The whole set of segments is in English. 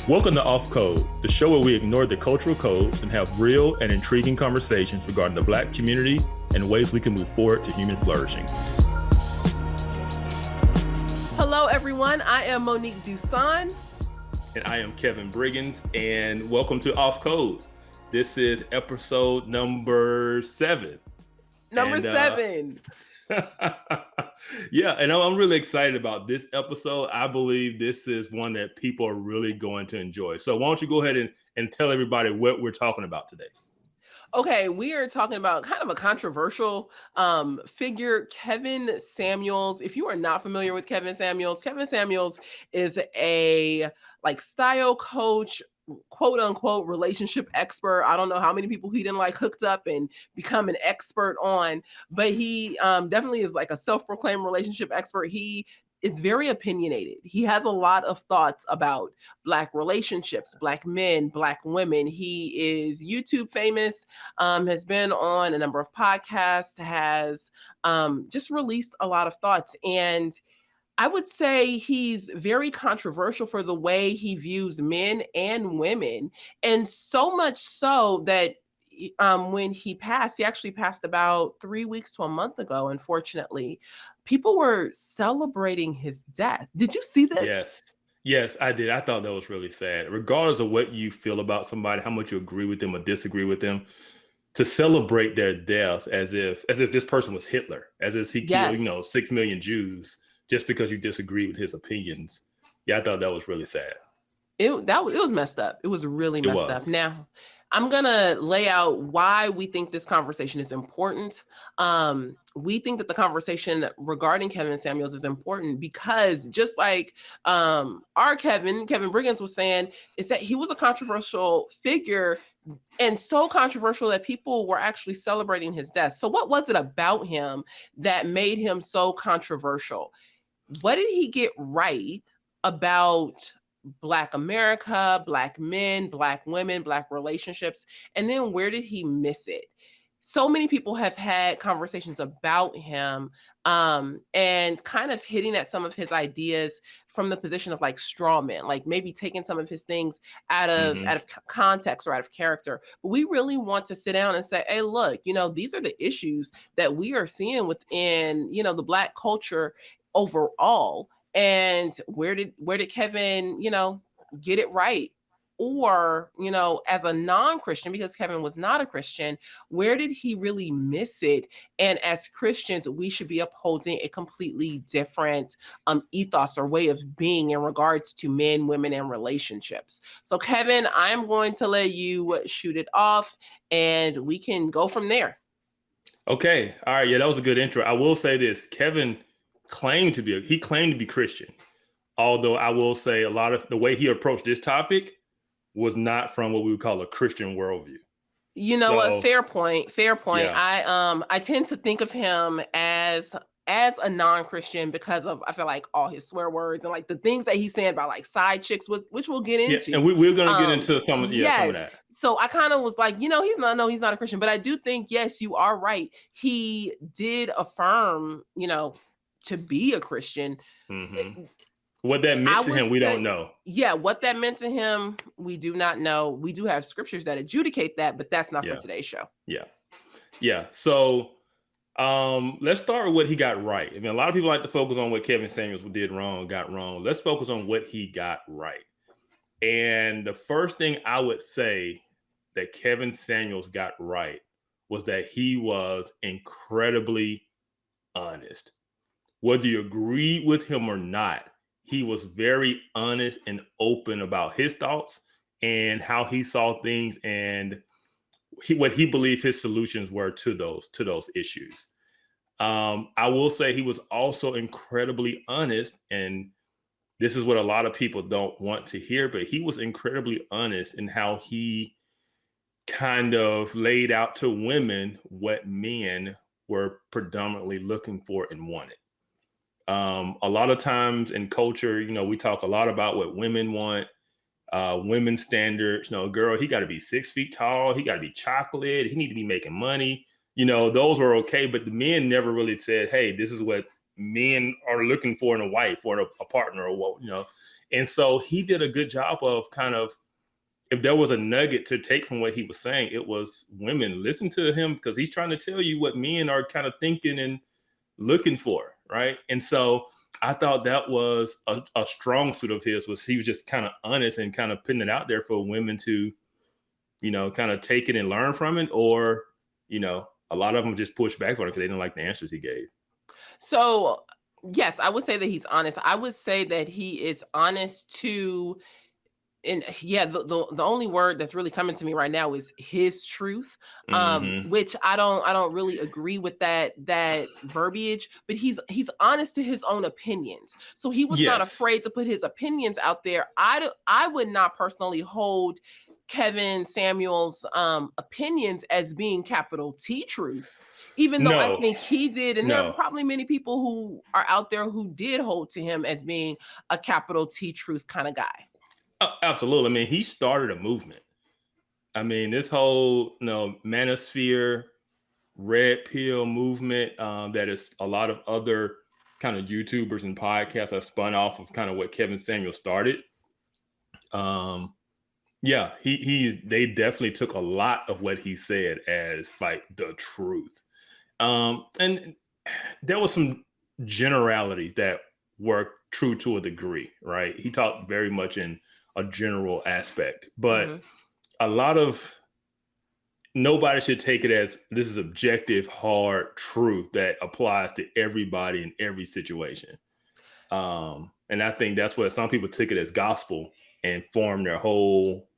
Welcome to Off Code, the show where we ignore the cultural codes and have real and intriguing conversations regarding the Black community and ways we can move forward to human flourishing. Hello, everyone. I am Monique Duson. And I am Kevin Briggins, and welcome to Off Code. This is episode number 7. Seven. Yeah, and I'm really excited about this episode. I believe this is one that people are really going to enjoy. So why don't you go ahead and tell everybody what we're talking about today? Okay, we are talking about kind of a controversial figure, Kevin Samuels. If you are not familiar with Kevin Samuels is a style coach, quote unquote relationship expert. I don't know how many people he didn't hooked up and become an expert on, but he definitely is like a self-proclaimed relationship expert. He is very opinionated. He has a lot of thoughts about Black relationships, Black men, Black women. He is YouTube famous, has been on a number of podcasts, has just released a lot of thoughts. And I would say he's very controversial for the way he views men and women. And so much so that when he actually passed about 3 weeks to a month ago, unfortunately. People were celebrating his death. Did you see this? Yes, I did. I thought that was really sad. Regardless of what you feel about somebody, how much you agree with them or disagree with them, to celebrate their death as if this person was Hitler, as if he killed 6 million Jews just because you disagree with his opinions. Yeah, I thought that was really sad. It was messed up. It was really messed up. Now, I'm going to lay out why we think this conversation is important. We think that the conversation regarding Kevin Samuels is important because just like our Kevin Briggins was saying, is that he was a controversial figure, and so controversial that people were actually celebrating his death. So what was it about him that made him so controversial? What did he get right about Black America, Black men, Black women, Black relationships? And then where did he miss it? So many people have had conversations about him and kind of hitting at some of his ideas from the position of straw man, maybe taking some of his things out of context or out of character. But we really want to sit down and say, hey, look, these are the issues that we are seeing within, the Black culture overall. And where did Kevin, get it right? Or, as a non-Christian, because Kevin was not a Christian, where did he really miss it? And as Christians, we should be upholding a completely different ethos or way of being in regards to men, women, and relationships. So Kevin, I'm going to let you shoot it off and we can go from there. Okay. All right. Yeah, that was a good intro. I will say this. Kevin claimed to be Christian. Although I will say a lot of the way he approached this topic was not from what we would call a Christian worldview. What? Fair point. Yeah. I tend to think of him as a non-Christian because of, I feel like, all his swear words and the things that he's saying about side chicks, which we'll get into. Yeah, and we're going to get into some of that. So I kind of was like, he's not a Christian, but I do think, yes, you are right. He did affirm, to be a Christian. Mm-hmm. What that meant to him, we don't know. Yeah, what that meant to him, we do not know. We do have scriptures that adjudicate that, but that's not for today's show. Yeah. So let's start with what he got right. I mean, a lot of people like to focus on what Kevin Samuels got wrong. Let's focus on what he got right. And the first thing I would say that Kevin Samuels got right was that he was incredibly honest. Whether you agreed with him or not, he was very honest and open about his thoughts and how he saw things and what he believed his solutions were to those issues. I will say he was also incredibly honest, and this is what a lot of people don't want to hear, but he was incredibly honest in how he kind of laid out to women what men were predominantly looking for and wanted. A lot of times in culture, we talk a lot about what women want, women's standards. Girl, he got to be 6 feet tall. He got to be chocolate. He need to be making money. Those were okay. But the men never really said, hey, this is what men are looking for in a wife or a partner or what, And so he did a good job of kind of, if there was a nugget to take from what he was saying, it was women, listen to him, because he's trying to tell you what men are kind of thinking and looking for, right? And so I thought that was a strong suit of his, was he was just kind of honest and kind of putting it out there for women to, kind of take it and learn from it, or, a lot of them just pushed back on it because they didn't like the answers he gave. So, yes, I would say that he's honest. I would say that he is honest to, and yeah, the only word that's really coming to me right now is his truth, which I don't really agree with that verbiage, but he's honest to his own opinions. So he was not afraid to put his opinions out there. I would not personally hold Kevin Samuel's opinions as being capital T truth, even though I think he did. And there are probably many people who are out there who did hold to him as being a capital T truth kind of guy. Absolutely. I mean, he started a movement. I mean, this whole, manosphere, red pill movement, that is a lot of other kind of YouTubers and podcasts are spun off of kind of what Kevin Samuel started. Yeah, they definitely took a lot of what he said as like the truth. And there was some generalities that were true to a degree, right? He talked very much in a general aspect, but a lot of, nobody should take it as this is objective, hard truth that applies to everybody in every situation. And I think that's what some people took it as gospel and formed their whole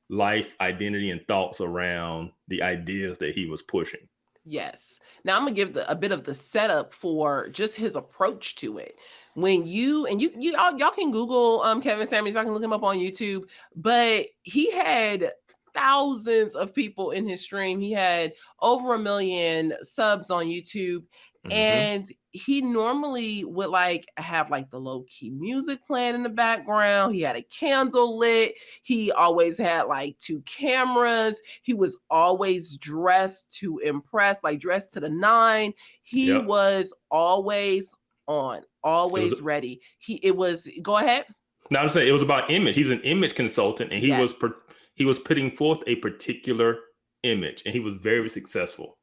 life identity and thoughts around the ideas that he was pushing. Yes. Now I'm gonna give a bit of the setup for just his approach to it. When y'all can Google Kevin Samuels, y'all can look him up on YouTube, but he had thousands of people in his stream. He had over 1 million subs on YouTube. And he normally would have the low key music playing in the background. He had a candle lit. He always had 2 cameras. He was always dressed to impress, dressed to the 9. He was always on, always ready. Go ahead. No, I'm saying it was about image. He was an image consultant, and he was putting forth a particular image, and he was very successful.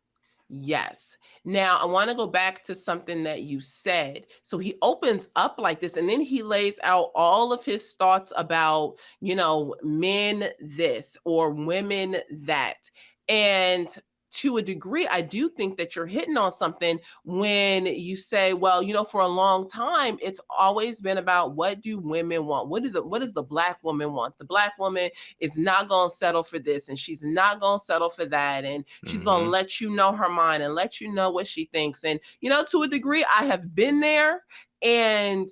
Yes. Now, I want to go back to something that you said. So he opens up like this, and then he lays out all of his thoughts about, men this or women that. And to a degree, I do think that you're hitting on something when you say, well, for a long time, it's always been about what do women want? What does the Black woman want? The Black woman is not going to settle for this, and she's not going to settle for that. And she's going to let you know her mind and let you know what she thinks. And, to a degree, I have been there, and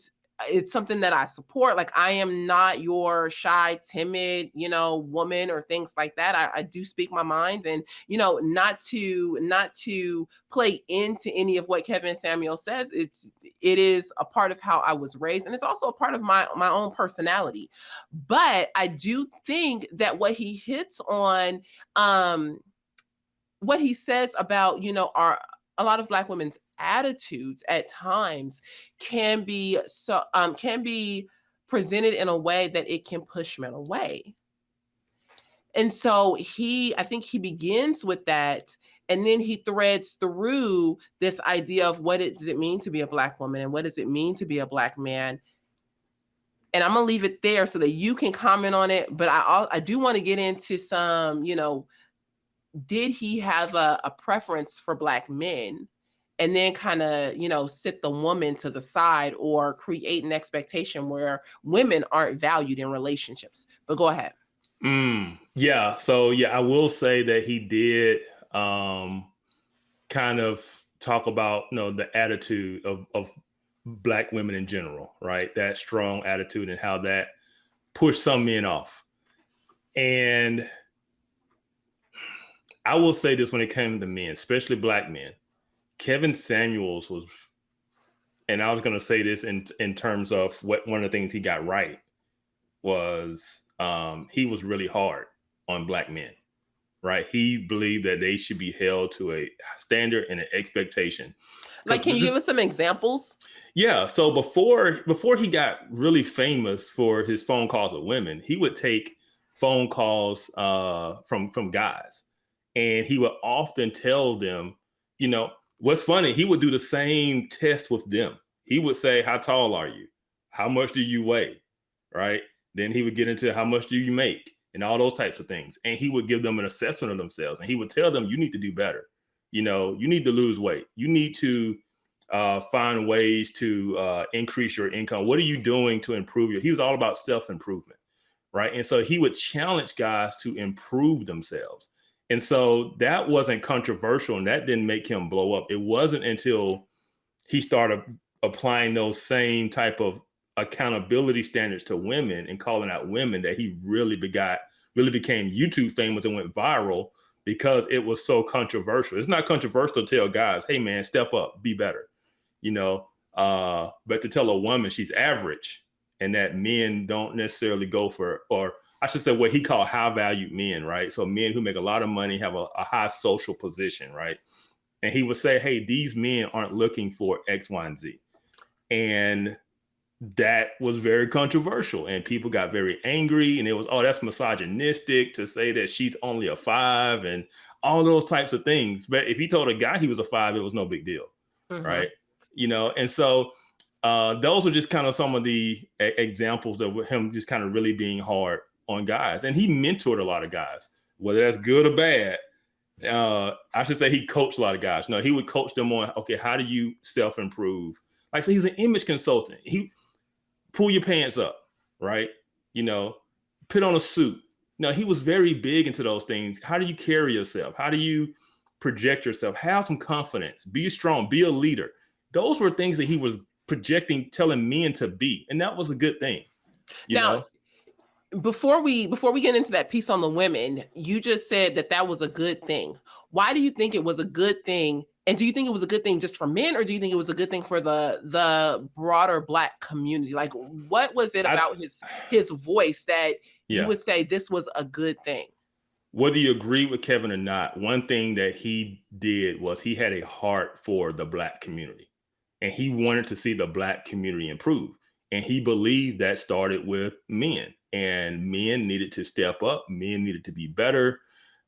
it's something that I support. I am not your shy, timid, woman or things like that. I do speak my mind, and, not to play into any of what Kevin Samuel says. It is a part of how I was raised, and it's also a part of my own personality. But I do think that what he hits on, what he says about, a lot of Black women's attitudes at times can be presented in a way that it can push men away. And so I think he begins with that, and then he threads through this idea of what does it mean to be a Black woman, and what does it mean to be a Black man. And I'm gonna leave it there so that you can comment on it. But I do want to get into some, did he have a preference for Black men? And then kind of, sit the woman to the side or create an expectation where women aren't valued in relationships. But go ahead. Yeah. So, I will say that he did kind of talk about, the attitude of Black women in general, right? That strong attitude and how that pushed some men off. And I will say this when it came to men, especially Black men. Kevin Samuels was, and I was going to say this in terms of what one of the things he got right was he was really hard on Black men, right? He believed that they should be held to a standard and an expectation. Can you give us some examples? Yeah. So before he got really famous for his phone calls with women, he would take phone calls from guys, and he would often tell them, you know, what's funny, he would do the same test with them. He would say, "How tall are you? How much do you weigh?" Right? Then he would get into how much do you make and all those types of things, and he would give them an assessment of themselves, and he would tell them, "You need to do better. You know, you need to lose weight. You need to find ways to increase your income. What are you doing to improve your?" He was all about self-improvement, right? And so he would challenge guys to improve themselves. And so that wasn't controversial, and that didn't make him blow up. It wasn't until he started applying those same type of accountability standards to women and calling out women that he really became YouTube famous and went viral, because it was so controversial. It's not controversial to tell guys, "Hey man, step up, be better." You know, but to tell a woman she's average and that men don't necessarily go for, or I should say what he called high valued men, right? So men who make a lot of money, have a high social position, right? And he would say, "Hey, these men aren't looking for X, Y, and Z." And that was very controversial, and people got very angry, and it was, "Oh, that's misogynistic to say that she's only a 5," and all those types of things. But if he told a guy he was a 5, it was no big deal. Right. You know, and so those were just kind of some of the examples of him just kind of really being hard on guys. And he mentored a lot of guys, whether that's good or bad. I should say he coached a lot of guys. No, he would coach them on, okay, how do you self-improve? Like, so he's an image consultant. He pull your pants up, right? You know, put on a suit. No, he was very big into those things. How do you carry yourself? How do you project yourself? Have some confidence. Be strong. Be a leader. Those were things that he was projecting, telling men to be, and that was a good thing. You know? Before we get into that piece on the women, you just said that was a good thing. Why do you think it was a good thing? And do you think it was a good thing just for men, or do you think it was a good thing for the broader Black community? Like, what was it about his voice that you would say this was a good thing? Whether you agree with Kevin or not, one thing that he did was he had a heart for the Black community, and he wanted to see the Black community improve. And he believed that started with men, and men needed to step up. Men needed to be better.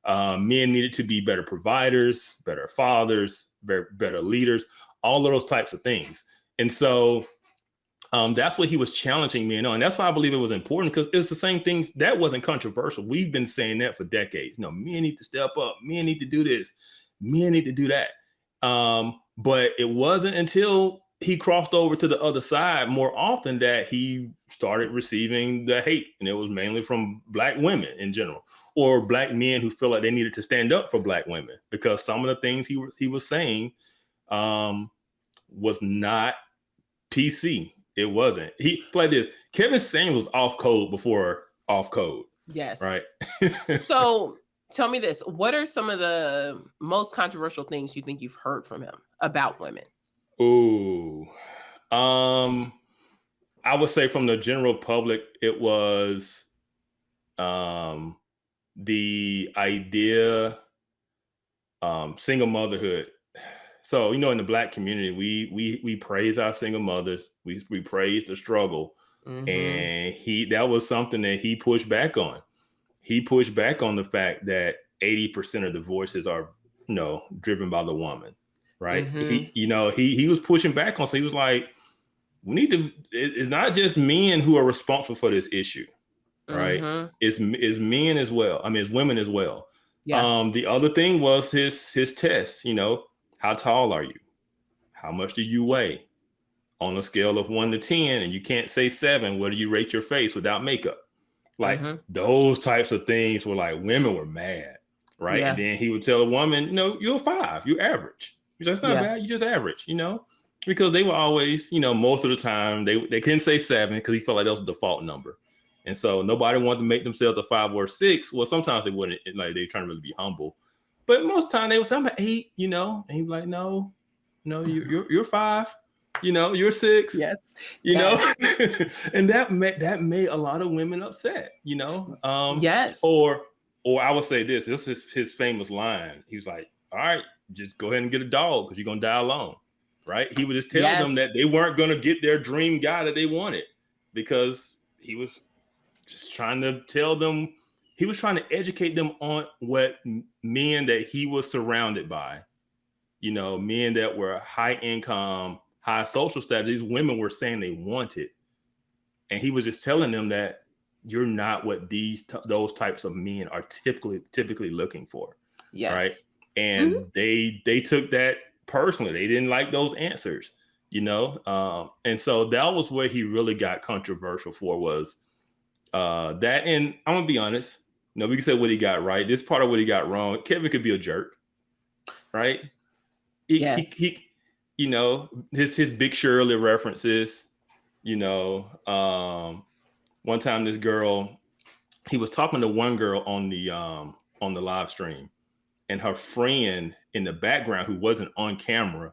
Men needed to be better providers, better fathers, better leaders, all of those types of things. And so that's what he was challenging men on. And that's why I believe it was important, because it's the same things that wasn't controversial. We've been saying that for decades. No, men need to step up. Men need to do this. Men need to do that. But it wasn't until he crossed over to the other side more often that he started receiving the hate. And it was mainly from Black women in general, or Black men who feel like they needed to stand up for Black women, because some of the things he was saying was not PC. It wasn't. He played this. Kevin Samuels was off code before off code. Yes. Right. So tell me this. What are some of the most controversial things you think you've heard from him about women? Ooh. I would say from the general public, it was the idea, single motherhood. So, you know, in the Black community, we praise our single mothers. We praise the struggle. And that was something that he pushed back on. He pushed back on the fact that 80% of divorces are, you know, driven by the woman, right? He was pushing back on. So he was like, we need to. It's not just men who are responsible for this issue, right? It's men as well. I mean, it's women as well. Yeah. The other thing was his test. You know, how tall are you? How much do you weigh? On a scale of 1 to 10, and you can't say 7, where do you rate your face without makeup? Like those types of things were like, women were mad, right? Yeah. And then he would tell a woman, no, you're a 5, you're average. That's not bad, you're just average, you know? Because they were always, you know, most of the time, they couldn't say 7 because he felt like that was the default number. And so nobody wanted to make themselves a 5 or 6. Well, sometimes they wouldn't, like they trying to really be humble. But most of the time they would say, I'm an 8, you know? And he'd be like, no, you're 5. You know, you're 6. Yes. You know, and that made a lot of women upset. You know, yes. Or I would say this is his famous line. He was like, "All right, just go ahead and get a dog because you're gonna die alone." right? He would just tell them that they weren't going to get their dream guy that they wanted because he was just trying to tell them, he was trying to educate them on what men that he was surrounded by, you know, men that were high income, high social status, these women were saying they wanted. And he was just telling them that you're not what those types of men are typically looking for. Yes. Right. And they took that personally. They didn't like those answers, you know? And so that was where he really got controversial for, was that. And I'm gonna be honest, you know, we can say what he got right. This part of what he got wrong, Kevin could be a jerk, right? He you know, his Big Shirley references, you know, one time this girl, he was talking to one girl on the live stream, and her friend in the background, who wasn't on camera,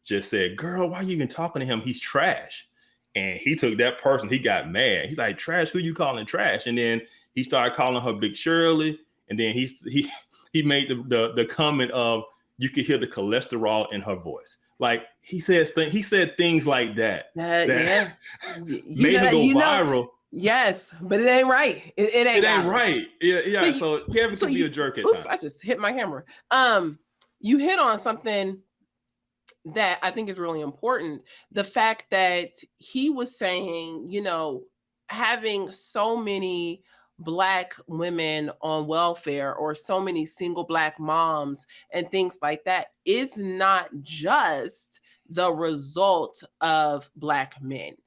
just said, "Girl, why are you even talking to him? He's trash." And he took that person, he got mad. He's like, "Trash? Who you calling trash?" And then he started calling her Big Shirley. And then he made the comment of, you could hear the cholesterol in her voice. Like he said things like that. Yeah. Made her go viral. Yes, but it ain't right. It ain't right. Yeah. But so Kevin could be a jerk at times. I just hit my camera. You hit on something that I think is really important. The fact that he was saying, you know, having so many Black women on welfare or so many single Black moms and things like that is not just the result of Black men,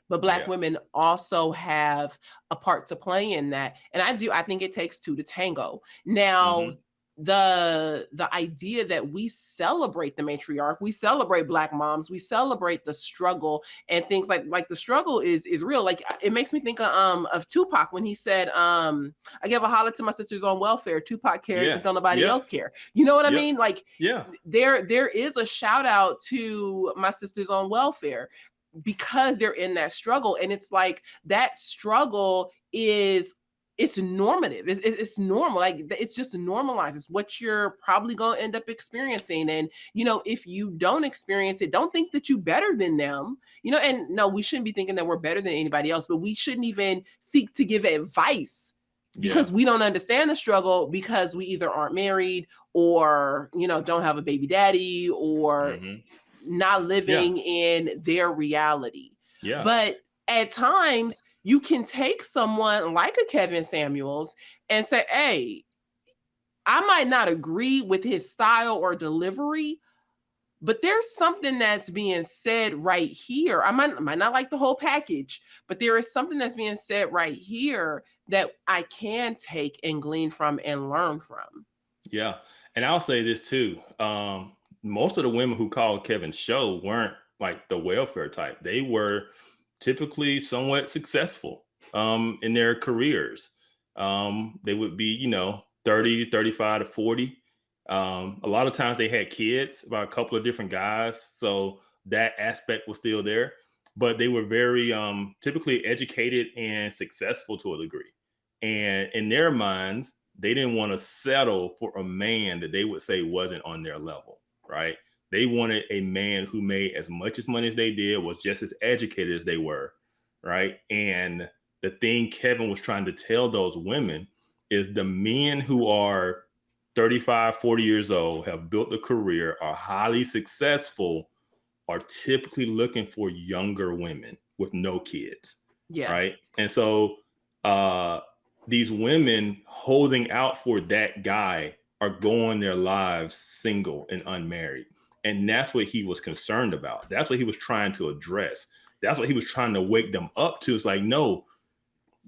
but Black women also have a part to play in that. And I think it takes two to tango. Now, the idea that we celebrate the matriarch, we celebrate Black moms, we celebrate the struggle and things like the struggle is real. Like, it makes me think of Tupac when he said, "I give a holler to my sisters on welfare. Tupac cares if don't nobody else care." You know what I mean? Like, there is a shout out to my sisters on welfare because they're in that struggle. And it's like that struggle it's normative. It's normal. Like, it's just normalized. It's what you're probably going to end up experiencing. And, you know, if you don't experience it, don't think that you're better than them, you know, and no, we shouldn't be thinking that we're better than anybody else, but we shouldn't even seek to give advice because we don't understand the struggle, because we either aren't married or, you know, don't have a baby daddy or not living in their reality. But at times you can take someone like a Kevin Samuels and say, "Hey, I might not agree with his style or delivery, but there's something that's being said right here. I might not like the whole package, but there is something that's being said right here that I can take and glean from and learn from." Yeah. And I'll say this too. Most of the women who called Kevin's show weren't like the welfare type. They were typically somewhat successful in their careers. They would be, you know, 30, 35 to 40. A lot of times they had kids by a couple of different guys. So that aspect was still there. But they were very typically educated and successful to a degree. And in their minds, they didn't want to settle for a man that they would say wasn't on their level, right? They wanted a man who made as much money as they did, was just as educated as they were, right? And the thing Kevin was trying to tell those women is the men who are 35, 40 years old, have built a career, are highly successful, are typically looking for younger women with no kids, right? And so these women holding out for that guy are going their lives single and unmarried. And that's what he was concerned about. That's what he was trying to address. That's what he was trying to wake them up to. It's like, no,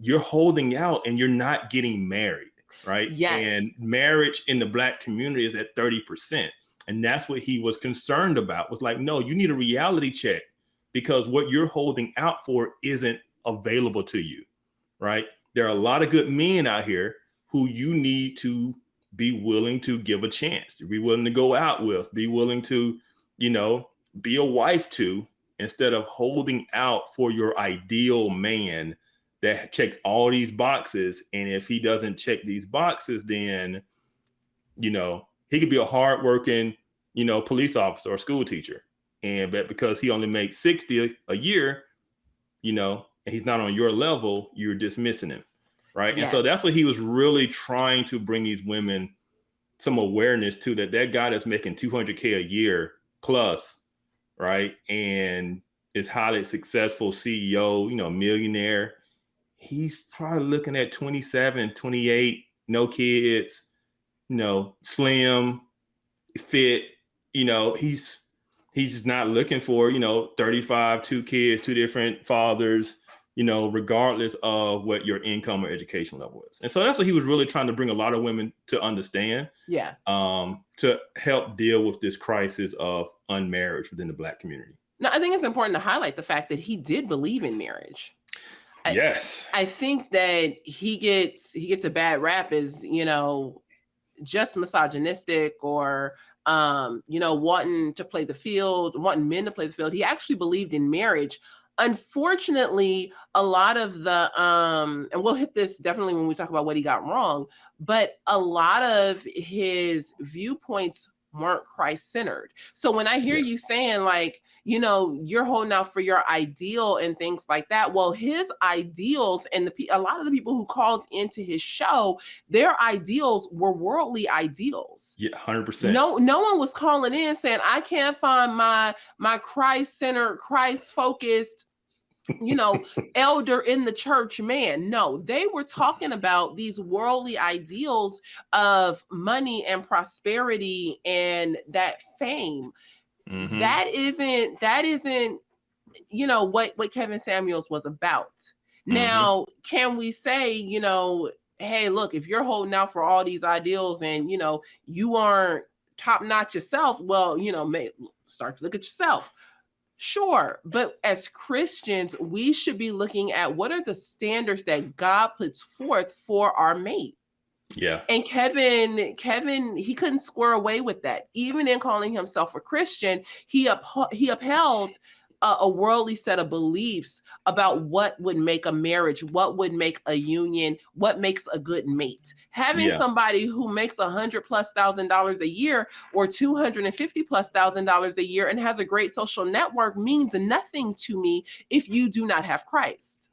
you're holding out and you're not getting married, right? And marriage in the Black community is at 30%. And that's what he was concerned about, was like, no, you need a reality check, because what you're holding out for isn't available to you, right? There are a lot of good men out here who you need to be willing to give a chance, to be willing to go out with, be willing to, you know, be a wife to, instead of holding out for your ideal man that checks all these boxes. And if he doesn't check these boxes, then, you know, he could be a hardworking, you know, police officer or school teacher. but because he only makes 60 a year, and he's not on your level, you're dismissing him, right? Yes. And so that's what he was really trying to bring these women some awareness to, that guy that's making $200K a year plus, right, and is highly successful CEO, millionaire. He's probably looking at 27, 28, no kids, slim, fit. He's just not looking for 35, 2 kids, 2 different fathers, regardless of what your income or education level is. And so that's what he was really trying to bring a lot of women to understand. Yeah. To help deal with this crisis of unmarriage within the Black community. Now, I think it's important to highlight the fact that he did believe in marriage. Yes. I think that he gets a bad rap as, just misogynistic or, wanting to play the field, wanting men to play the field. He actually believed in marriage. Unfortunately, a lot of the, and we'll hit this definitely when we talk about what he got wrong, but a lot of his viewpoints weren't Christ-centered. So when I hear you saying like, you're holding out for your ideal and things like that, well, his ideals and a lot of the people who called into his show, their ideals were worldly ideals. Yeah, 100%. No one was calling in saying, I can't find my Christ-centered, Christ-focused, elder in the church man. No, they were talking about these worldly ideals of money and prosperity and that fame. Mm-hmm. That isn't what Kevin Samuels was about. Mm-hmm. Now, can we say, hey, look, if you're holding out for all these ideals and you aren't top notch yourself, well, start to look at yourself. Sure. But as Christians, we should be looking at what are the standards that God puts forth for our mate. Yeah. And Kevin, he couldn't square away with that. Even in calling himself a Christian, he upheld a worldly set of beliefs about what would make a marriage, what would make a union, what makes a good mate. Having somebody who makes $100,000+ a year or $250,000+ a year and has a great social network means nothing to me if you do not have Christ.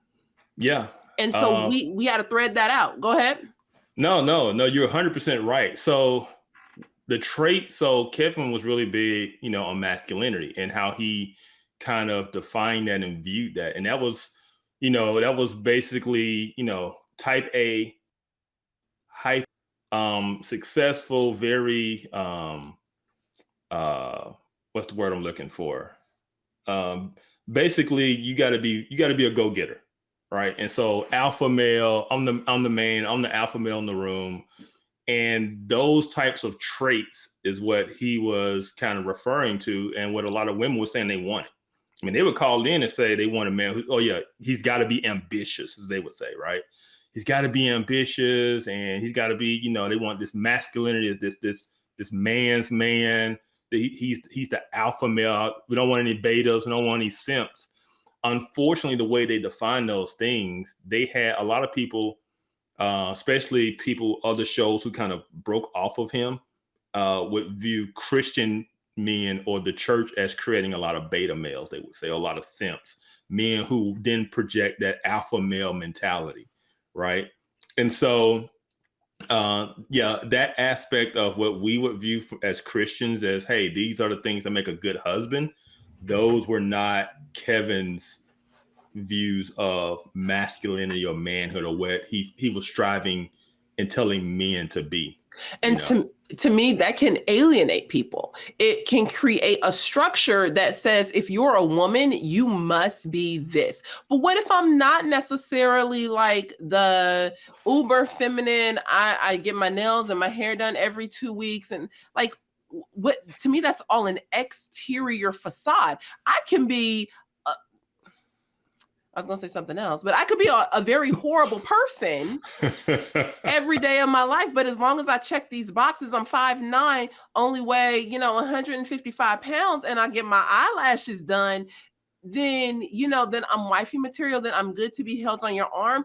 Yeah. And so we had to thread that out. Go ahead. No, you're 100% right. So the trait, Kevin was really big, on masculinity and how he kind of defined that and viewed that. And that was basically, type A, hype, successful, very, what's the word I'm looking for? Basically you gotta be a go-getter. Right. And so alpha male, I'm the man, I'm the alpha male in the room. And those types of traits is what he was kind of referring to and what a lot of women were saying they wanted. I mean, they would call in and say they want a man who, he's got to be ambitious, as they would say, right? He's got to be ambitious and he's got to be, they want this masculinity, this man's man. He's the alpha male. We don't want any betas. We don't want any simps. Unfortunately, the way they define those things, they had a lot of people, especially people, other shows who kind of broke off of him, would view Christian men or the church as creating a lot of beta males, they would say, a lot of simps, men who then project that alpha male mentality, right? And so, that aspect of what we would view as Christians as, hey, these are the things that make a good husband, those were not Kevin's views of masculinity or manhood or what he was striving and telling men to be. And to me, that can alienate people. It can create a structure that says, if you're a woman, you must be this. But what if I'm not necessarily like the uber feminine? I get my nails and my hair done every 2 weeks. And like, what to me, that's all an exterior facade. I can be I was going to say something else, but I could be a very horrible person every day of my life. But as long as I check these boxes, I'm 5'9", only weigh, 155 pounds, and I get my eyelashes done, then, then I'm wifey material, then I'm good to be held on your arm.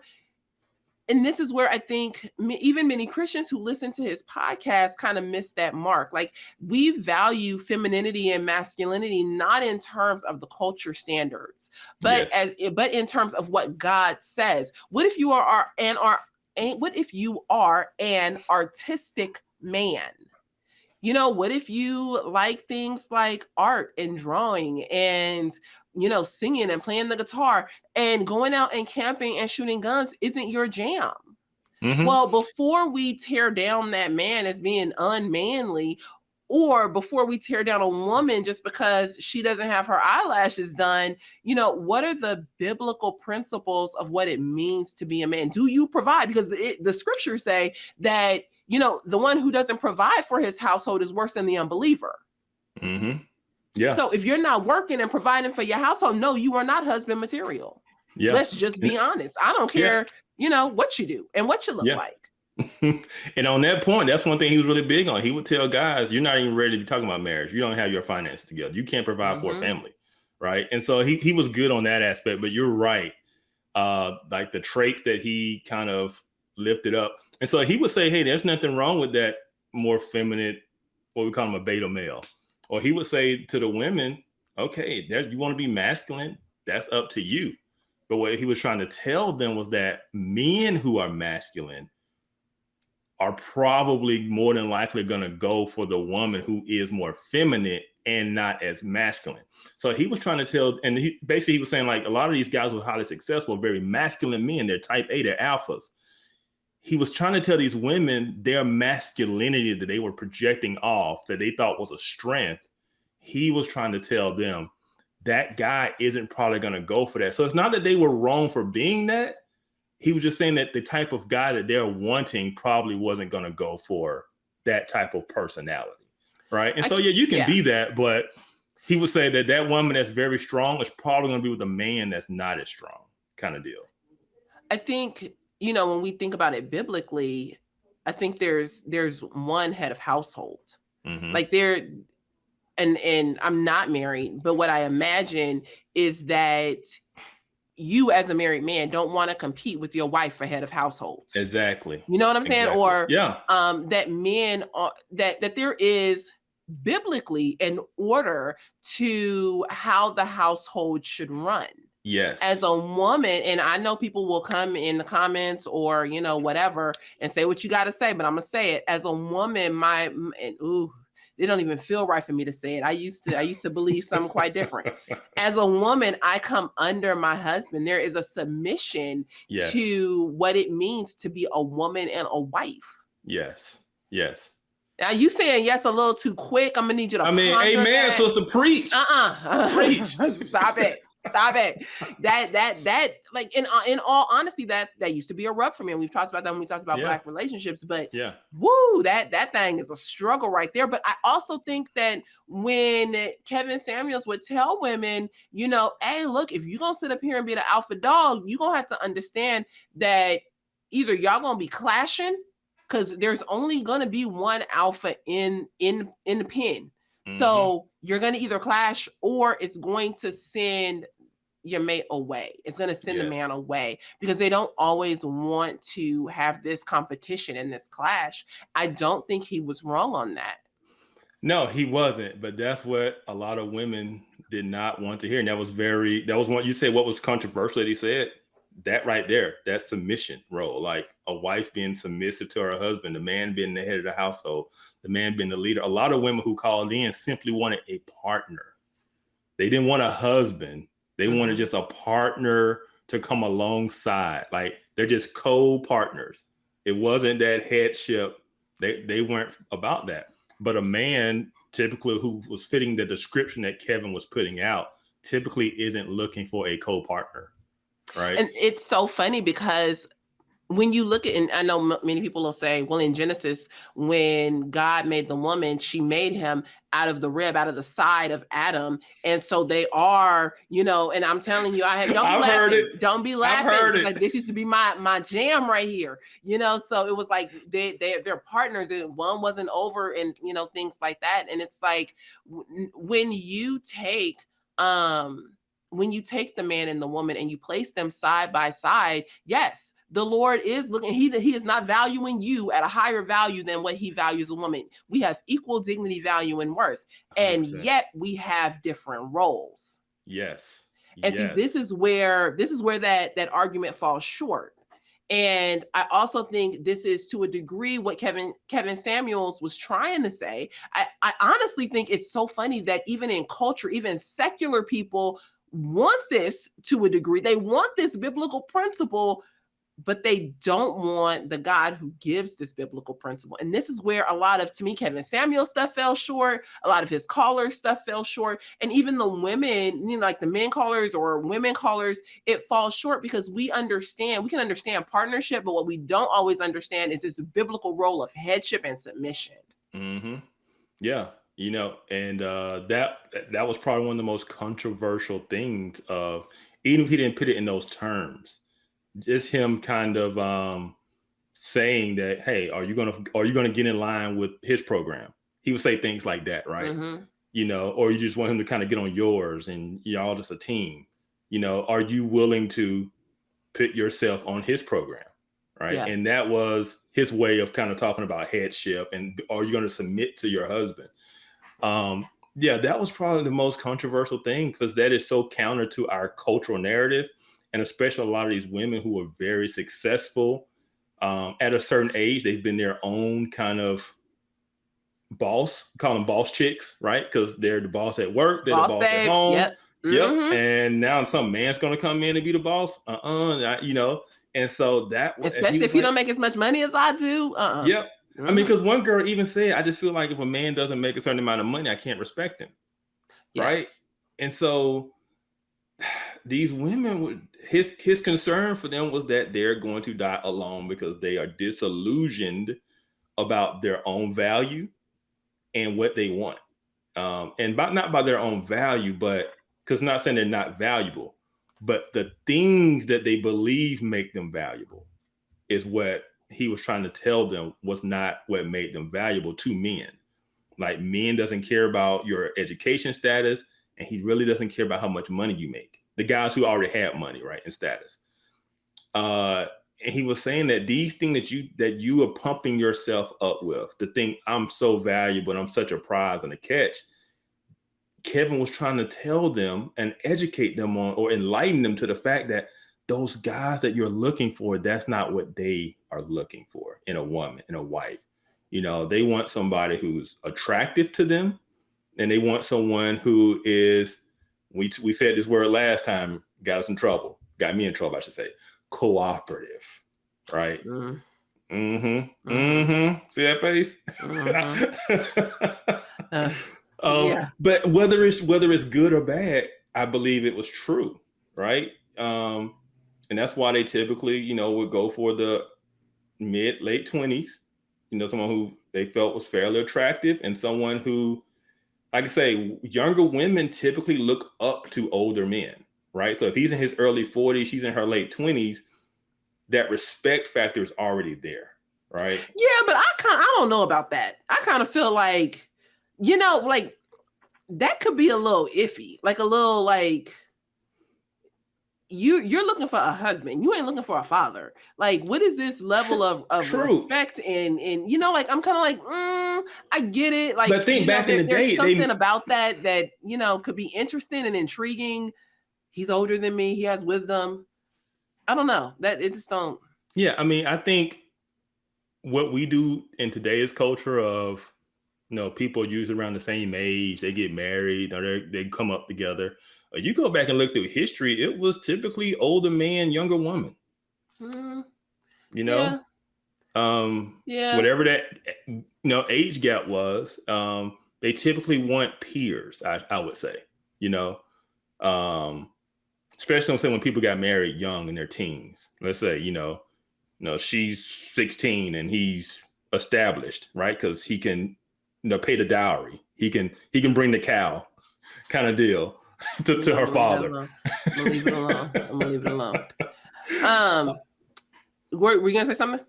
and this is where I think even many Christians who listen to his podcast kind of miss that mark. Like, we value femininity and masculinity not in terms of the culture standards, but but in terms of what God says. What if you are what if you are an artistic man? You know, what if you like things like art and drawing and, you know, singing and playing the guitar, and going out and camping and shooting guns isn't your jam? Mm-hmm. Well, before we tear down that man as being unmanly, or before we tear down a woman just because she doesn't have her eyelashes done, you know, what are the biblical principles of what it means to be a man? Do you provide? Because the scriptures say that, you know, the one who doesn't provide for his household is worse than the unbeliever. Mm-hmm. Yeah. So if you're not working and providing for your household, no, you are not husband material. Yeah. Let's just be honest. I don't care, you know, what you do and what you look like. And on that point, that's one thing he was really big on. He would tell guys, you're not even ready to be talking about marriage. You don't have your finances together. You can't provide for a family. Right. And so he was good on that aspect. But you're right. Like the traits that he kind of lifted up. And so he would say, hey, there's nothing wrong with that more feminine, what we call him, a beta male. Or he would say to the women, okay, you want to be masculine, that's up to you. But what he was trying to tell them was that men who are masculine are probably more than likely going to go for the woman who is more feminine and not as masculine. So he was trying to tell, and he was saying, like, a lot of these guys who are highly successful, very masculine men, they're type A, they're alphas. He was trying to tell these women their masculinity that they were projecting off, that they thought was a strength. He was trying to tell them that guy isn't probably going to go for that. So it's not that they were wrong for being that. He was just saying that the type of guy that they're wanting probably wasn't going to go for that type of personality. Right. And so, you can be that, but he would say that that woman that's very strong is probably going to be with a man that's not as strong, kind of deal. I think, you know, when we think about it biblically, I think there's one head of household. Like and I'm not married, but what I imagine is that you as a married man don't want to compete with your wife for head of household. Exactly. You know what I'm saying? Or that men are, that there is biblically an order to how the household should run. Yes. As a woman, and I know people will come in the comments or, you know, whatever, and say what you got to say, but I'm going to say it. As a woman, they don't even feel right for me to say it. I used to believe something quite different. As a woman, I come under my husband. There is a submission to what it means to be a woman and a wife. Yes. Yes. Now you saying yes a little too quick. I'm gonna need you to. Amen, sister, preach. Preach. Stop it. Stop it. That like in all honesty, that used to be a rub for me. And we've talked about that when we talked about Black relationships, but that thing is a struggle right there. But I also think that when Kevin Samuels would tell women, you know, hey, look, if you're gonna sit up here and be the alpha dog, you're gonna have to understand that either y'all gonna be clashing, because there's only gonna be one alpha in the pen. So you're going to either clash, or it's going to send your mate away. It's going to send the man away, because they don't always want to have this competition and this clash. I don't think he was wrong on that. No, he wasn't. But that's what a lot of women did not want to hear. And that was what you said, what was controversial that he said. That right there, that submission role, like a wife being submissive to her husband, the man being the head of the household, the man being the leader. A lot of women who called in simply wanted a partner. They didn't want a husband. They wanted just a partner to come alongside. Like, they're just co-partners. It wasn't that headship. They weren't about that. But a man typically who was fitting the description that Kevin was putting out typically isn't looking for a co-partner. Right. And it's so funny because when you look at, and I know many people will say, well, in Genesis, when God made the woman, she made him out of the rib, out of the side of Adam. And so they are, you know, and I'm telling you, don't be laughing. Like, this used to be my jam right here, you know? So it was like, they're partners, and one wasn't over, and, you know, things like that. And it's like, when you take, when you take the man and the woman and you place them side by side, yes, the Lord is looking, he is not valuing you at a higher value than what he values a woman. We have equal dignity, value, and worth. 100%. And yet we have different roles. Yes. And see, this is where that argument falls short. And I also think this is, to a degree, what Kevin Samuels was trying to say. I honestly think it's so funny that even in culture, even secular people want this to a degree. They want this biblical principle, but they don't want the God who gives this biblical principle. And this is where a lot of, to me, Kevin Samuel stuff fell short. A lot of his callers stuff fell short. And even the women, like the men callers or women callers, it falls short because we can understand partnership, but what we don't always understand is this biblical role of headship and submission. Mm-hmm. Yeah. And that was probably one of the most controversial things of, even if he didn't put it in those terms, just him kind of saying that, hey, are you gonna get in line with his program? He would say things like that, right? Mm-hmm. Or you just want him to kind of get on yours and y'all just a team. Are you willing to put yourself on his program? Right. Yeah. And that was his way of kind of talking about headship and are you going to submit to your husband? Yeah, that was probably the most controversial thing because that is so counter to our cultural narrative. And especially a lot of these women who are very successful at a certain age, they've been their own kind of boss, call them boss chicks, right? Because they're the boss at work, they're boss the boss babe. At home. Yep. Mm-hmm. And now some man's going to come in and be the boss. And so that was, especially if you don't make as much money as I do. Yep. Mm-hmm. I mean, because one girl even said, I just feel like if a man doesn't make a certain amount of money, I can't respect him. Yes. Right. And so these women, his concern for them was that they're going to die alone because they are disillusioned about their own value and what they want. And not by their own value, but because not saying they're not valuable, but the things that they believe make them valuable is what he was trying to tell them was not what made them valuable to men. Like, men doesn't care about your education status, and he really doesn't care about how much money you make. The guys who already had money, right, and status. And he was saying that these things that you are pumping yourself up with, the thing, I'm so valuable and I'm such a prize and a catch, Kevin was trying to tell them and educate them on, or enlighten them to the fact that those guys that you're looking for, that's not what they are looking for in a woman, in a wife. They want somebody who's attractive to them, and they want someone who is, we said this word last time, got us in trouble, got me in trouble, I should say, cooperative, right? Mm-hmm. Mm-hmm. Mm-hmm. See that face? Mm-hmm. Yeah. But whether it's good or bad, I believe it was true, right? And that's why they typically, would go for the late 20s, someone who they felt was fairly attractive, and someone who, like I say, younger women typically look up to older men, right? So if he's in his early 40s, she's in her late 20s, that respect factor is already there, right? Yeah, but I don't know about that. I kind of feel like, like that could be a little iffy, like a little like you're looking for a husband, you ain't looking for a father. Like, what is this level of respect and like I'm kind of like I get it. Like, but think back in the day, there's something about that could be interesting and intriguing. He's older than me. He has wisdom. I don't know, that it just don't. Yeah, I mean, I think what we do in today's culture of, people usually around the same age, they get married or they come up together. You go back and look through history, it was typically older man, younger woman. Yeah. Whatever that age gap was, they typically want peers, I would say, especially when people got married young in their teens. Let's say, she's 16 and he's established, right? Because he can pay the dowry. He can bring the cow kind of deal to her father. I'm gonna leave it alone. Were you gonna say something?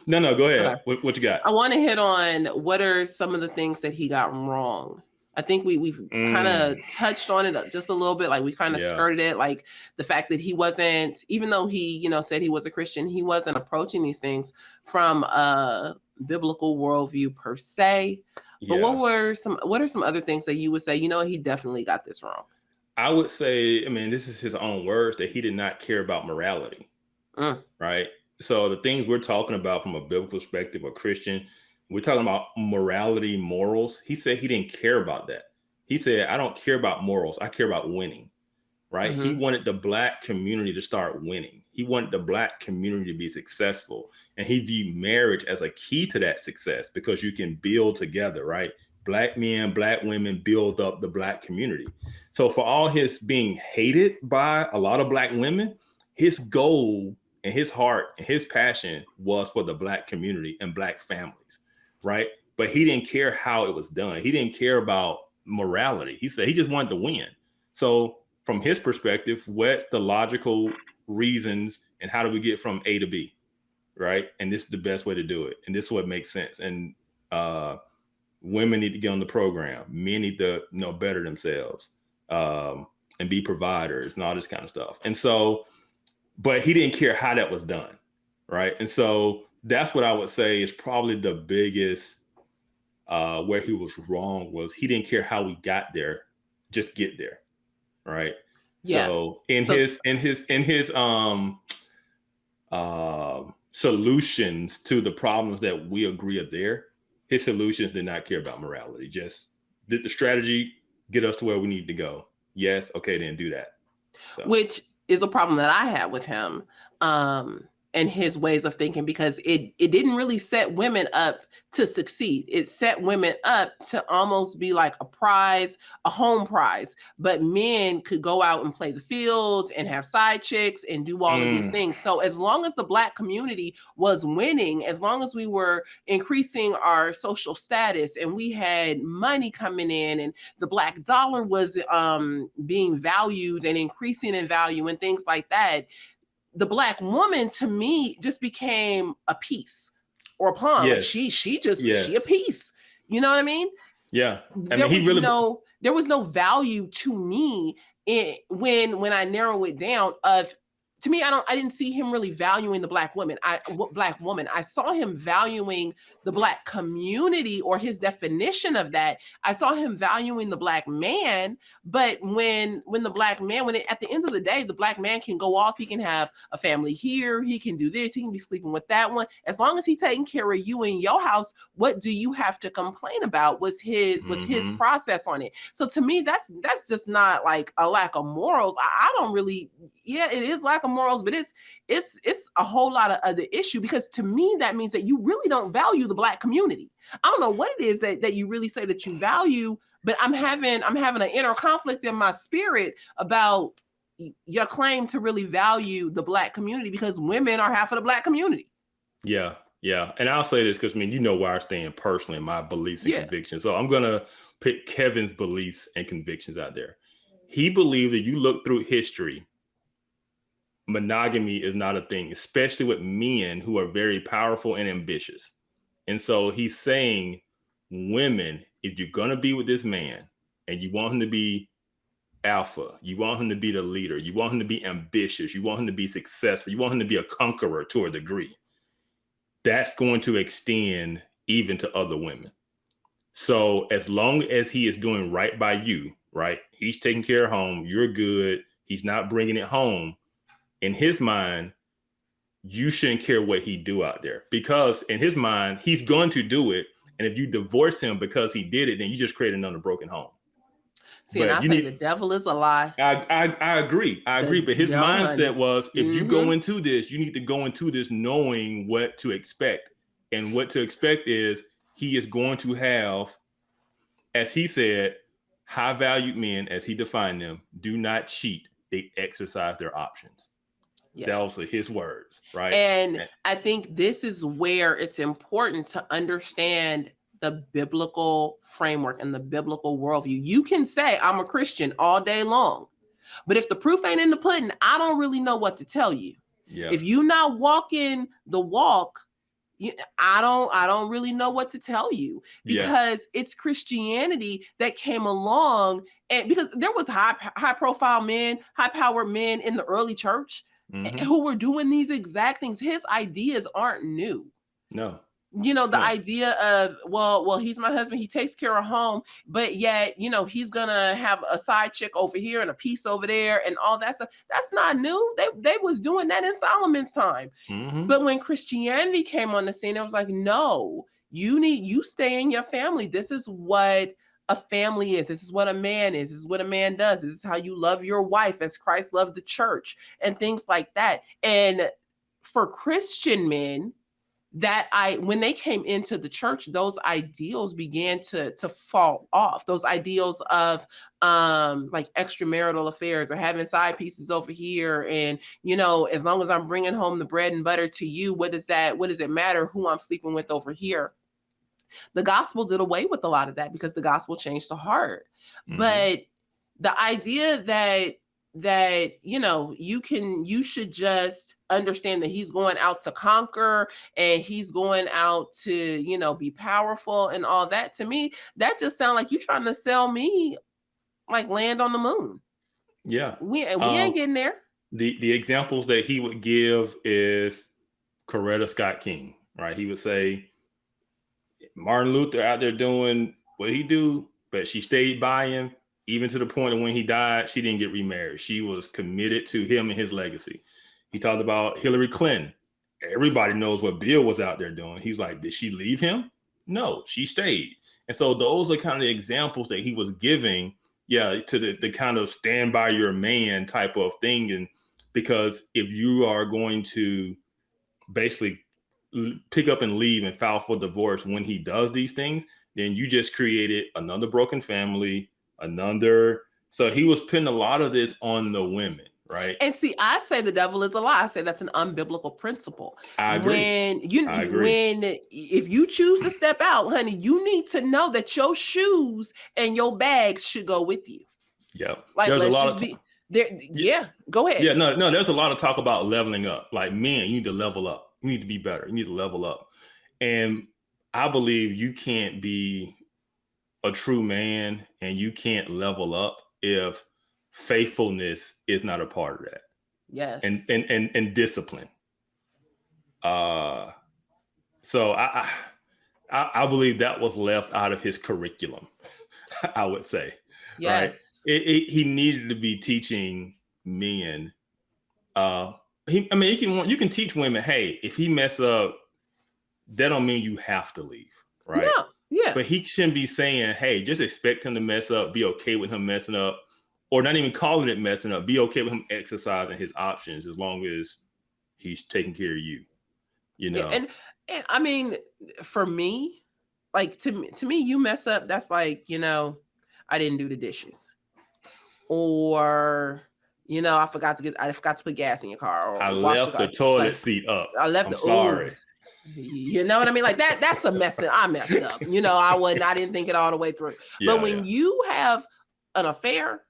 No, go ahead. Okay. What you got? I want to hit on what are some of the things that he got wrong. I think we've kind of touched on it just a little bit. Like we kind of skirted it, like the fact that he wasn't, even though he, said he was a Christian, he wasn't approaching these things from a biblical worldview per se. But what are some other things that you would say, he definitely got this wrong? I would say, this is his own words, that he did not care about morality, right? So the things we're talking about from a biblical perspective, a Christian, we're talking about morality, morals. He said he didn't care about that. He said, I don't care about morals. I care about winning, right? Mm-hmm. He wanted the Black community to start winning. He wanted the Black community to be successful. And he viewed marriage as a key to that success because you can build together, right? Black men, Black women build up the Black community. So for all his being hated by a lot of Black women, his goal and his heart and his passion was for the Black community and Black families, right? But he didn't care how it was done. He didn't care about morality. He said he just wanted to win. So from his perspective, what's the logical reasons and how do we get from A to B, right? And this is the best way to do it. And this is what makes sense. And women need to get on the program. Men need to better themselves and be providers and all this kind of stuff. And so, but he didn't care how that was done, right? And so that's what I would say is probably the biggest where he was wrong was he didn't care how we got there, just get there, right? Yeah. So in his solutions to the problems that we agree are there, his solutions did not care about morality. Just did the strategy get us to where we need to go? Yes. Okay, then do that. So. Which is a problem that I had with him and his ways of thinking, because it didn't really set women up to succeed. It set women up to almost be like a prize, a home prize. But men could go out and play the fields and have side chicks and do all of these things. So as long as the Black community was winning, as long as we were increasing our social status and we had money coming in and the Black dollar was being valued and increasing in value and things like that, the Black woman to me just became a piece or a pawn. Yes. Like she a piece. You know what I mean? Yeah. There was no value to me when I narrow it down of, to me, I didn't see him really valuing the Black woman. I saw him valuing the Black community, or his definition of that. I saw him valuing the Black man. But when the Black man, at the end of the day, the Black man can go off, he can have a family here, he can do this, he can be sleeping with that one. As long as he's taking care of you in your house, what do you have to complain about? Was his process on it. So to me, that's just not like a lack of morals. I don't really, it is lack of morals, but it's a whole lot of the issue, because to me that means that you really don't value the Black community. I don't know what it is that you really say that you value, but I'm having an inner conflict in my spirit about your claim to really value the Black community, because women are half of the Black community. Yeah. And I'll say this because where I stand personally, my beliefs and convictions. So I'm gonna pick Kevin's beliefs and convictions out there. He believed that you look through history, monogamy is not a thing, especially with men who are very powerful and ambitious. And so he's saying, women, if you're going to be with this man and you want him to be alpha, you want him to be the leader, you want him to be ambitious, you want him to be successful, you want him to be a conqueror to a degree, that's going to extend even to other women. So as long as he is doing right by you, right, he's taking care of home, you're good, he's not bringing it home, in his mind, you shouldn't care what he do out there, because in his mind, he's going to do it. And if you divorce him because he did it, then you just create another broken home. See, but and I say the devil is a lie. I agree. But his mindset was, if you go into this, you need to go into this knowing what to expect. And what to expect is he is going to have, as he said, high valued men, as he defined them, do not cheat. They exercise their options. Yes. Those are his words, right? And I think this is where it's important to understand the biblical framework and the biblical worldview. You can say, I'm a Christian all day long, but if the proof ain't in the pudding, I don't really know what to tell you. Yeah. If you're not walking the walk, I don't really know what to tell you, because it's Christianity that came along, and because there was high profile men, high powered men in the early church who were doing these exact things. His ideas aren't new. No. The idea of, well, he's my husband, he takes care of home, but yet, he's gonna have a side chick over here and a piece over there and all that stuff. That's not new. They was doing that in Solomon's time. But when Christianity came on the scene, it was like, no, you stay in your family. This is what a family is. This is what a man is. This is what a man does. This is how you love your wife as Christ loved the church, and things like that. And for Christian men, when they came into the church, those ideals began to fall off. Those ideals of like extramarital affairs or having side pieces over here, and as long as I'm bringing home the bread and butter to you, what does it matter who I'm sleeping with over here? The gospel did away with a lot of that, because the gospel changed the heart. But the idea that you should just understand that he's going out to conquer, and he's going out to be powerful and all that, to me, that just sounds like you trying to sell me like land on the moon. We ain't getting there. The examples that he would give is Coretta Scott King, right? He would say Martin Luther out there doing what he do, but she stayed by him. Even to the point of when he died, she didn't get remarried. She was committed to him and his legacy. He talked about Hillary Clinton. Everybody knows what Bill was out there doing. He's like, did she leave him? No, she stayed. And so those are kind of the examples that he was giving, to the kind of stand by your man type of thing. And because if you are going to basically pick up and leave and file for divorce when he does these things, then you just created another broken family. So he was putting a lot of this on the women, right? And see, I say the devil is a lie. I say that's an unbiblical principle. I agree. If you choose to step out, honey, you need to know that your shoes and your bags should go with you. Yeah. Like, there's let's a lot just be there. Yeah, go ahead. Yeah, no, there's a lot of talk about leveling up. Like, men, you need to level up. You need to be better. You need to level up. And I believe you can't be a true man and you can't level up if faithfulness is not a part of that. Yes. And discipline. So I believe that was left out of his curriculum, I would say. Yes. Right? He needed to be teaching men. You can teach women, hey, if he mess up, that don't mean you have to leave, right? No. Yeah. But he shouldn't be saying, hey, just expect him to mess up, be okay with him messing up, or not even calling it messing up, be okay with him exercising his options as long as he's taking care of you, Yeah, and I mean, for me, like to me, you mess up, that's like, I didn't do the dishes, or I forgot to put gas in your car, or I left the toilet seat up. I left the sorry. You know what I mean? Like that's a mess. I messed up. I didn't think it all the way through. But when you have an affair,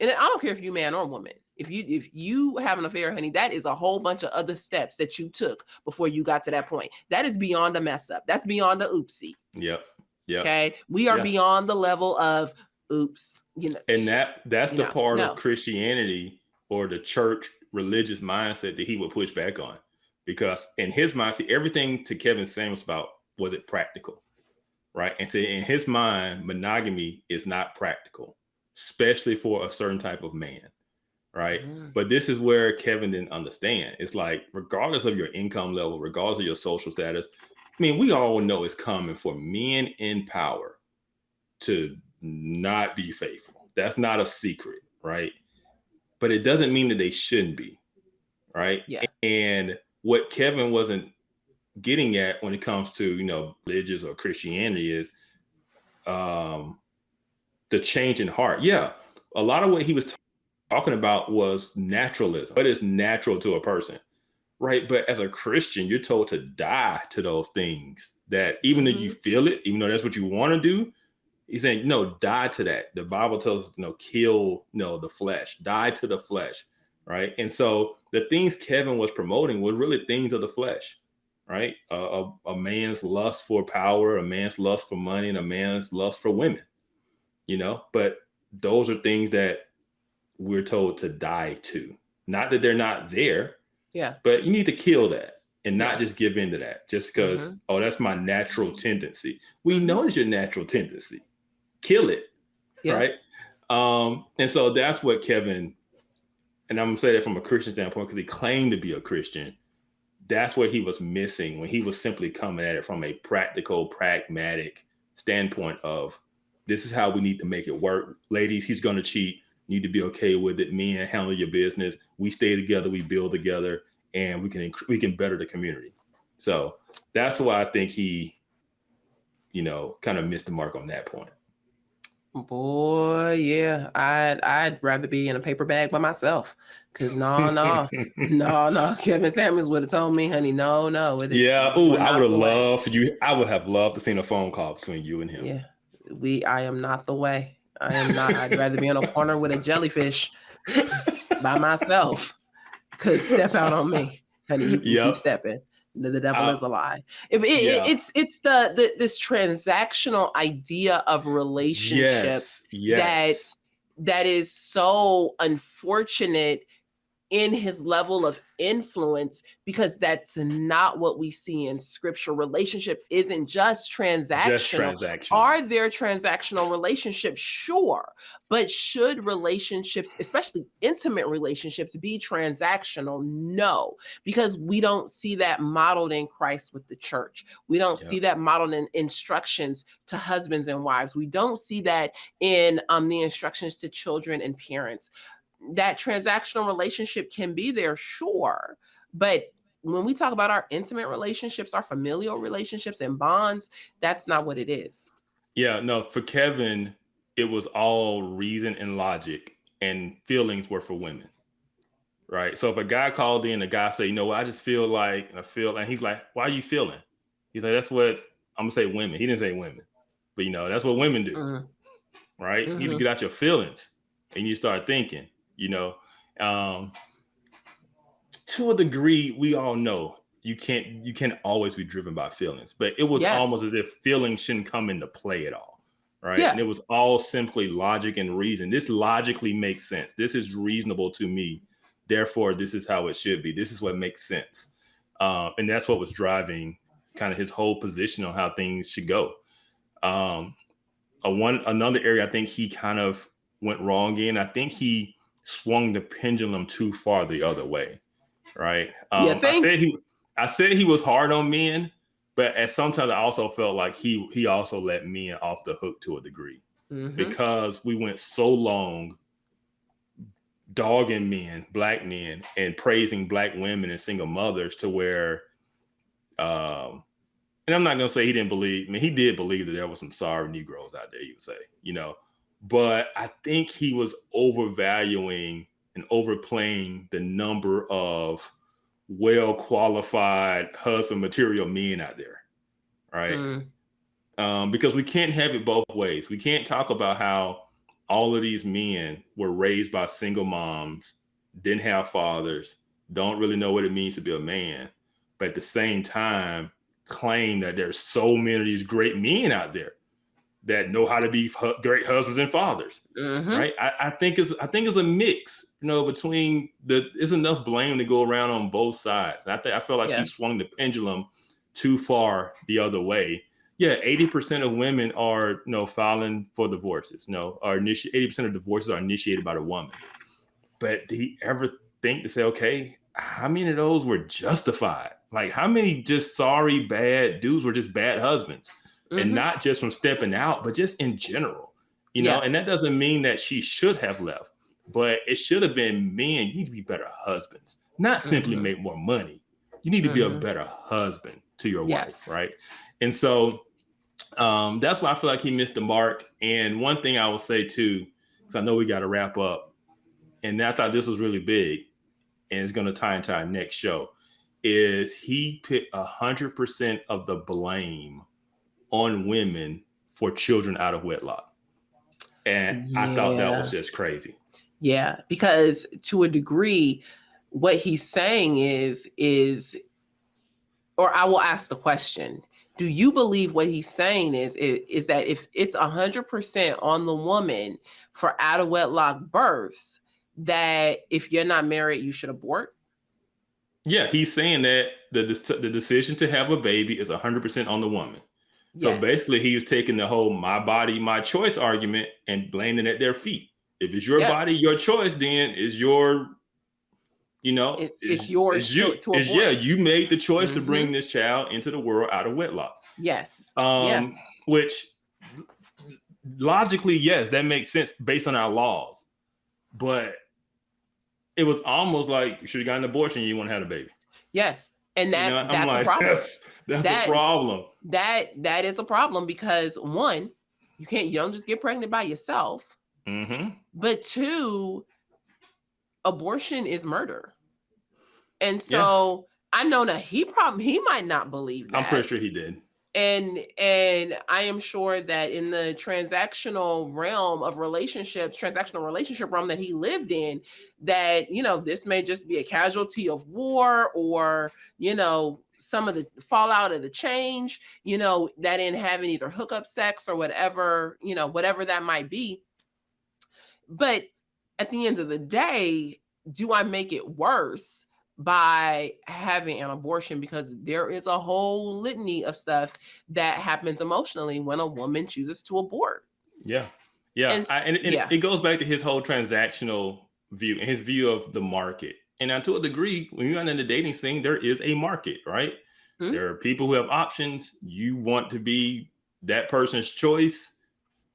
and I don't care if you're man or woman, if you have an affair, honey, that is a whole bunch of other steps that you took before you got to that point. That is beyond a mess up. That's beyond the oopsie. Yep. Okay. We are beyond the level of oops. And that's the part of Christianity or the church religious mindset that he would push back on. Because in his mind, see, everything to Kevin Samuels about, was it practical, right? And in his mind, monogamy is not practical, especially for a certain type of man, right? But this is where Kevin didn't understand. It's like, regardless of your income level, regardless of your social status, I mean, we all know it's common for men in power to not be faithful. That's not a secret, right? But it doesn't mean that they shouldn't be, right? Yeah. And what Kevin wasn't getting at when it comes to, religious or Christianity is the change in heart. Yeah. A lot of what he was talking about was naturalism. What is natural to a person, right? But as a Christian, you're told to die to those things that even though you feel it, even though that's what you want to do, he's saying, no, die to that. The Bible tells us, kill, the flesh, die to the flesh. Right. And so the things Kevin was promoting were really things of the flesh. right? A man's lust for power, a man's lust for money, and a man's lust for women, but those are things that we're told to die to. Not that they're not there, but you need to kill that and not just give in to that just because, that's my natural tendency. We know it's your natural tendency. Kill it, right? And so that's what Kevin, and I'm going to say that from a Christian standpoint because he claimed to be a Christian. That's what he was missing when he was simply coming at it from a practical, pragmatic standpoint of this is how we need to make it work. Ladies, he's going to cheat. You need to be okay with it. Men, handle your business. We stay together. We build together, and we can better the community. So that's why I think he, kind of missed the mark on that point. Boy, yeah, I'd rather be in a paper bag by myself. Cause no, Kevin Samuels would have told me, honey, no. I would have loved to see a phone call between you and him. Yeah, I am not the way. I am not. I'd rather be in a corner with a jellyfish by myself. Cause step out on me, honey. You can keep stepping. The devil is a lie. It's this transactional idea of relationship that is so unfortunate in his level of influence, because that's not what we see in scripture. Relationship isn't just transactional. Are there transactional relationships? Sure. But should relationships, especially intimate relationships, be transactional? No, because we don't see that modeled in Christ with the church. We don't see that modeled in instructions to husbands and wives. We don't see that in the instructions to children and parents. That transactional relationship can be there, sure. But when we talk about our intimate relationships, our familial relationships and bonds, that's not what it is. Yeah, no, for Kevin, it was all reason and logic, and feelings were for women, right? So if a guy called in, a guy said, I just feel like, and he's like, why are you feeling? He's like, that's what, I'm going to say women. He didn't say women, but that's what women do, right? You need to get out your feelings and you start thinking. To a degree, we all know you can't always be driven by feelings, but it was almost as if feelings shouldn't come into play at all, right? And it was all simply logic and reason. This logically makes sense. This is reasonable to me. Therefore, this is how it should be. This is what makes sense. And that's what was driving kind of his whole position on how things should go. Another area I think he kind of went wrong in, I think he swung the pendulum too far the other way, right? I said he was hard on men, but at sometimes I also felt like he also let men off the hook to a degree, because we went so long dogging men, black men, and praising black women and single mothers to where, and I'm not gonna say he didn't believe. I mean, he did believe that there was some sorry Negroes out there, you would say, But I think he was overvaluing and overplaying the number of well-qualified husband material men out there, right? Because we can't have it both ways. We can't talk about how all of these men were raised by single moms, didn't have fathers, don't really know what it means to be a man, but at the same time claim that there's so many of these great men out there that know how to be great husbands and fathers, right? I think it's a mix, between there's enough blame to go around on both sides. And I feel like he swung the pendulum too far the other way. Yeah, 80% of women are, filing for divorces. 80% of divorces are initiated by the woman. But did he ever think to say, okay, how many of those were justified? Like, how many just sorry, bad dudes were just bad husbands? And not just from stepping out, but just in general, and that doesn't mean that she should have left, but it should have been, man, you need to be better husbands, not simply make more money. You need to be a better husband to your wife, right? And so that's why I feel like he missed the mark. And one thing I will say too, because I know we got to wrap up, and I thought this was really big, and it's going to tie into our next show, is he put 100% of the blame on women for children out of wedlock. And I thought that was just crazy. Yeah, because to a degree, what he's saying is or I will ask the question, do you believe what he's saying is that if it's 100% on the woman for out of wedlock births, that if you're not married, you should abort? Yeah, he's saying that the decision to have a baby is 100% on the woman. So basically, he was taking the whole "my body, my choice" argument and blaming it at their feet. If it's your body, your choice, then is your, it's yours to abort. You made the choice to bring this child into the world out of wedlock. Yes. Which logically, yes, that makes sense based on our laws. But it was almost like you should have gotten an abortion and you want to have a baby. Yes. And that's a problem. That's a problem. That is a problem because one, you don't just get pregnant by yourself. But two, abortion is murder. And so I know that he might not believe that. I'm pretty sure he did. And I am sure that in the transactional relationship realm that he lived in, that, this may just be a casualty of war or, some of the fallout of the change, that in having either hookup sex or whatever, whatever that might be. But at the end of the day, do I make it worse by having an abortion? Because there is a whole litany of stuff that happens emotionally when a woman chooses to abort. Yeah. It goes back to his whole transactional view and his view of the market. And to a degree, when you're in the dating scene, there is a market, right? There are people who have options. You want to be that person's choice.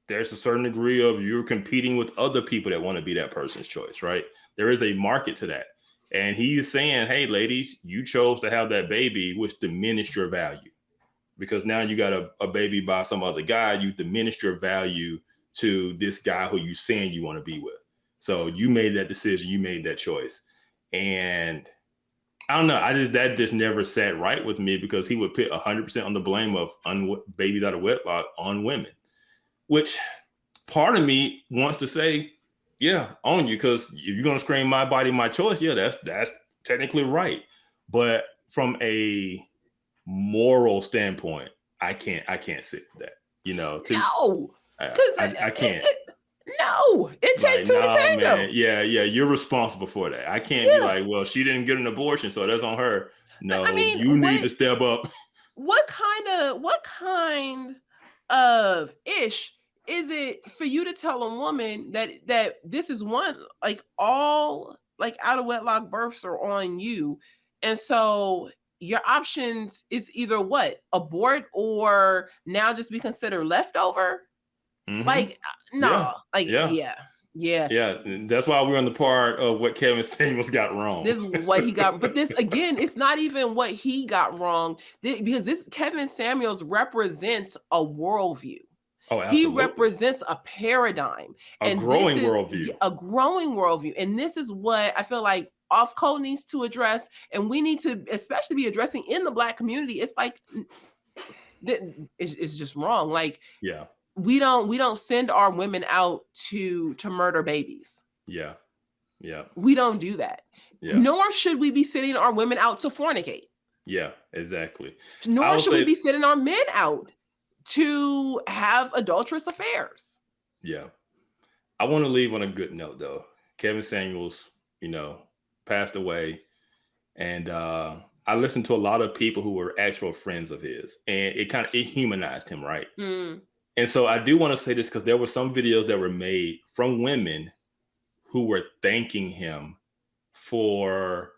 There's a certain degree of you're competing with other people that want to be that person's choice, right? There is a market to that. And he's saying, hey, ladies, you chose to have that baby, which diminished your value. Because now you got a baby by some other guy, you diminished your value to this guy who you saying you want to be with. So you made that decision, you made that choice. And I don't know, that just never sat right with me because he would put 100% on the blame of babies out of wedlock on women, which part of me wants to say, yeah, on you, because if you're gonna scream "my body, my choice," yeah, that's technically right. But from a moral standpoint, I can't sit with that. No, I can't. It takes two to tango. Man. Yeah, you're responsible for that. I can't be like, well, she didn't get an abortion, so that's on her. No, you need to step up. What kind of ish is it for you to tell a woman that this is one, like all like out of wedlock births are on you, and so your options is either what, abort or now just be considered leftover? Like no, yeah. That's why we're on the part of what Kevin Samuels got wrong. This is what he got, but this again, it's not even what he got wrong because this Kevin Samuels represents a worldview. Oh, absolutely. He represents a paradigm, a growing worldview. And this is what I feel like Off Code needs to address, and we need to especially be addressing in the Black community. It's like it's just wrong. Like, we don't send our women out to murder babies. Yeah. We don't do that. Nor should we be sending our women out to fornicate. Yeah, exactly. Nor should we be sending our men out to have adulterous affairs. Yeah. I want to leave on a good note though. Kevin Samuels, passed away. And I listened to a lot of people who were actual friends of his, and it humanized him, right? And so I do want to say this because there were some videos that were made from women who were thanking him for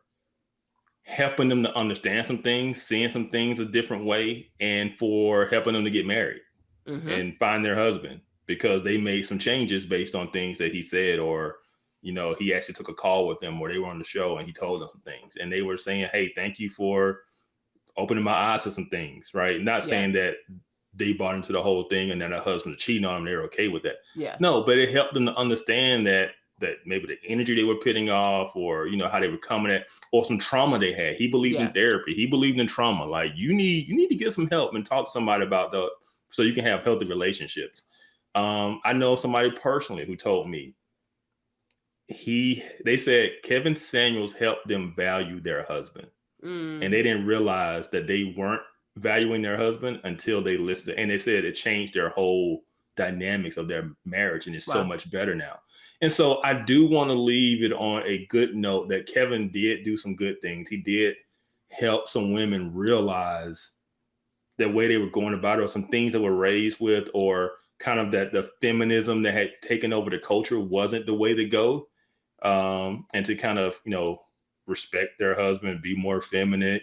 helping them to understand some things, seeing some things a different way, and for helping them to get married and find their husband, because they made some changes based on things that he said, or, he actually took a call with them or they were on the show and he told them some things. And they were saying, hey, thank you for opening my eyes to some things, right? Not saying that they bought into the whole thing and then a husband cheating on them, they're okay with that. No, but it helped them to understand that maybe the energy they were putting off, or how they were coming at, or some trauma they had. He believed in therapy. He believed in trauma. Like, you need to get some help and talk to somebody about so you can have healthy relationships. I know somebody personally who told me they said Kevin Samuels helped them value their husband. And they didn't realize that they weren't valuing their husband until they listened. And they said it changed their whole dynamics of their marriage, and it's so much better now. And so I do want to leave it on a good note that Kevin did do some good things. He did help some women realize the way they were going about it, or some things that were raised with, or kind of that the feminism that had taken over the culture wasn't the way to go. And to kind of, respect their husband, be more feminine,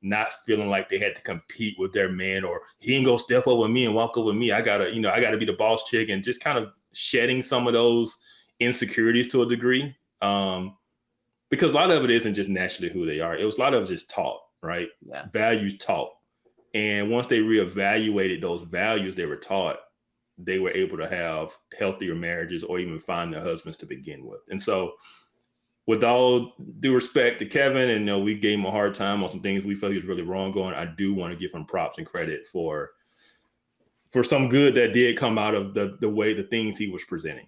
not feeling like they had to compete with their man, or he ain't gonna step over me and walk over me. I gotta be the boss chick, and just kind of shedding some of those insecurities to a degree. Because a lot of it isn't just naturally who they are. It was a lot of it just taught, right? Yeah. Values taught. And once they reevaluated those values they were taught, they were able to have healthier marriages, or even find their husbands to begin with. And so, with all due respect to Kevin, and we gave him a hard time on some things we felt he was really wrong on, I do want to give him props and credit for some good that did come out of the things he was presenting.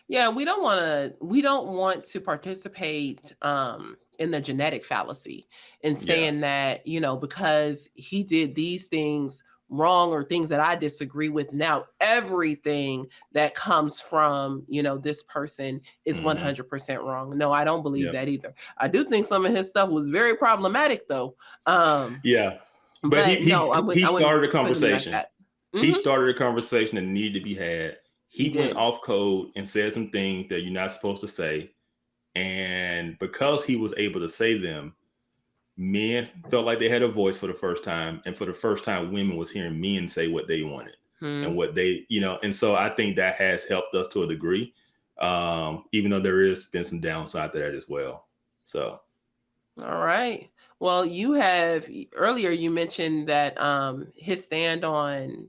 Yeah, we don't want to participate in the genetic fallacy in saying that, because he did these things wrong, or things that I disagree with, now everything that comes from, this person is 100% wrong. No, I don't believe that either. I do think some of his stuff was very problematic though. But he started a conversation. Like he started a conversation that needed to be had. He went off code and said some things that you're not supposed to say. And because he was able to say them, men felt like they had a voice for the first time. And for the first time, women was hearing men say what they wanted and what they, and so I think that has helped us to a degree, even though there has been some downside to that as well. So. All right. Well, earlier you mentioned that his stand on,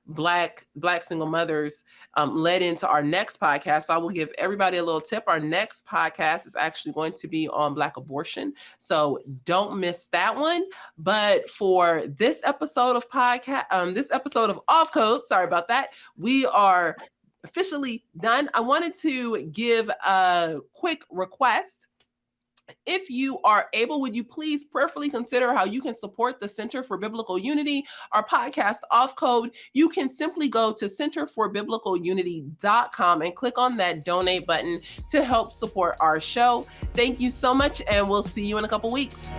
black single mothers led into our next podcast. So I will give everybody a little tip. Our next podcast is actually going to be on Black abortion. So don't miss that one. But for this episode of Off Code, sorry about that, we are officially done. I wanted to give a quick request. If you are able, would you please prayerfully consider how you can support the Center for Biblical Unity, our podcast Off Code? You can simply go to centerforbiblicalunity.com and click on that donate button to help support our show. Thank you so much, and we'll see you in a couple weeks.